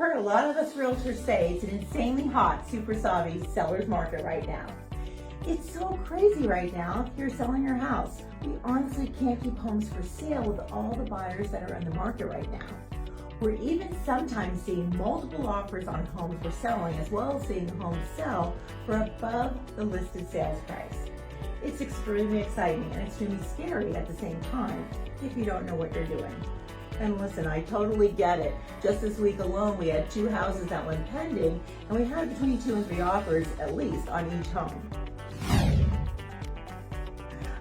heard a lot of us realtors say it's an insanely hot, super savvy seller's market right now. It's so crazy right now if you're selling your house. We honestly can't keep homes for sale with all the buyers that are in the market right now. We're even sometimes seeing multiple offers on homes we're selling, as well as seeing homes sell for above the listed sales price. It's extremely exciting and extremely scary at the same time if you don't know what you're doing. And listen, I totally get it. Just this week alone, we had 2 houses that went pending, and we had between 2 and 3 offers at least on each home.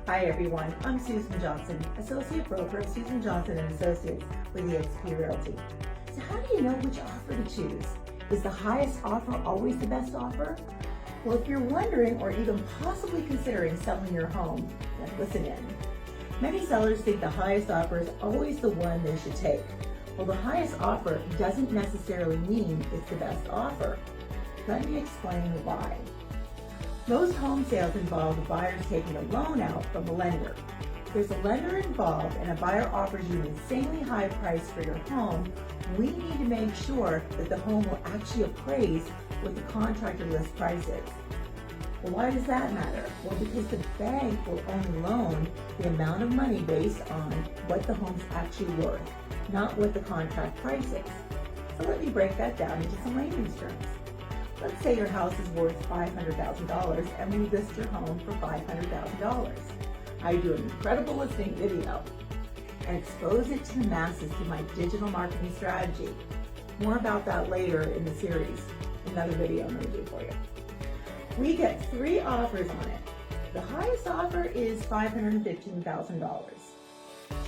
Hi everyone, I'm Susan Johnson, Associate Broker of Susan Johnson & Associates with eXp Realty. So how do you know which offer to choose? Is the highest offer always the best offer? Well, if you're wondering or even possibly considering selling your home, then listen in. Many sellers think the highest offer is always the one they should take. Well, the highest offer doesn't necessarily mean it's the best offer. Let me explain why. Most home sales involve the buyers taking a loan out from a lender. If there's a lender involved and a buyer offers you an insanely high price for your home, we need to make sure that the home will actually appraise what the contractor list price is. Well, why does that matter? Well, because the bank will only loan the amount of money based on what the home's actually worth, not what the contract price is. So let me break that down into some layman's terms. Let's say your house is worth $500,000 and we list your home for $500,000. I do an incredible listing video and expose it to the masses through my digital marketing strategy. More about that later in the series, another video I'm going to do for you. We get 3 offers on it. The highest offer is $515,000.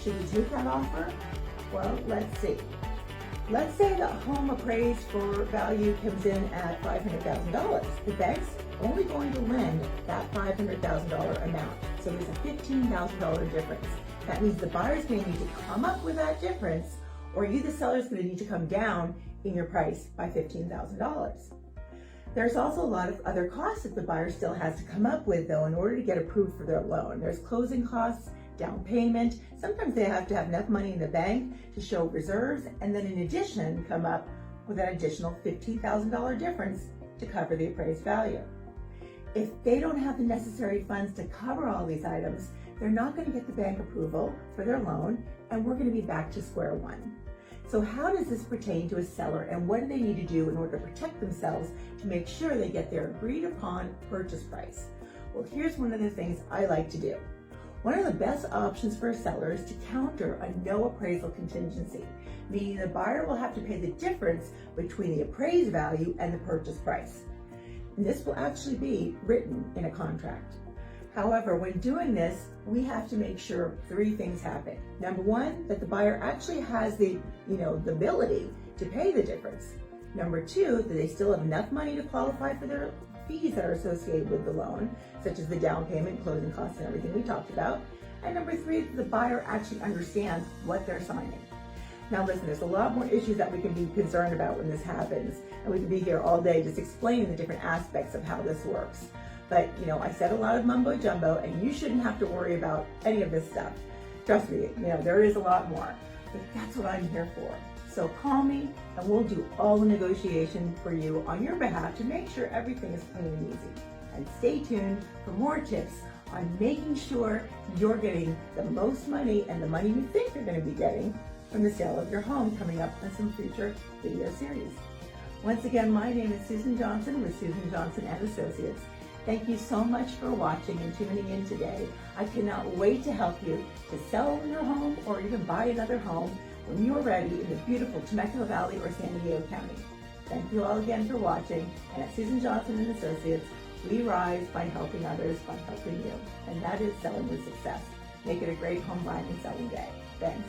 Should we take that offer? Well, let's see. Let's say the home appraised for value comes in at $500,000. The bank's only going to lend that $500,000 amount. So there's a $15,000 difference. That means the buyer's going to need to come up with that difference, or you, the seller, is going to need to come down in your price by $15,000. There's also a lot of other costs that the buyer still has to come up with, though, in order to get approved for their loan. There's closing costs, down payment. Sometimes they have to have enough money in the bank to show reserves, and then in addition come up with an additional $15,000 difference to cover the appraised value. If they don't have the necessary funds to cover all these items, they're not going to get the bank approval for their loan, and we're going to be back to square one. So how does this pertain to a seller, and what do they need to do in order to protect themselves to make sure they get their agreed upon purchase price? Well, here's one of the things I like to do. One of the best options for a seller is to counter a no appraisal contingency, meaning the buyer will have to pay the difference between the appraised value and the purchase price. And this will actually be written in a contract. However, when doing this, we have to make sure 3 things happen. Number 1, that the buyer actually has the ability to pay the difference. Number 2, that they still have enough money to qualify for their fees that are associated with the loan, such as the down payment, closing costs, and everything we talked about. And number 3, that the buyer actually understands what they're signing. Now listen, there's a lot more issues that we can be concerned about when this happens, and we could be here all day just explaining the different aspects of how this works. But, I said a lot of mumbo jumbo, and you shouldn't have to worry about any of this stuff. Trust me, there is a lot more, but that's what I'm here for. So call me and we'll do all the negotiation for you on your behalf to make sure everything is clean and easy. And stay tuned for more tips on making sure you're getting the most money and the money you think you're going to be getting from the sale of your home coming up in some future video series. Once again, my name is Susan Johnson with Susan Johnson & Associates. Thank you so much for watching and tuning in today. I cannot wait to help you to sell your home or even buy another home when you are ready in the beautiful Temecula Valley or San Diego County. Thank you all again for watching. And at Susan Johnson & Associates, we rise by helping others by helping you. And that is selling with success. Make it a great home buying and selling day. Thanks.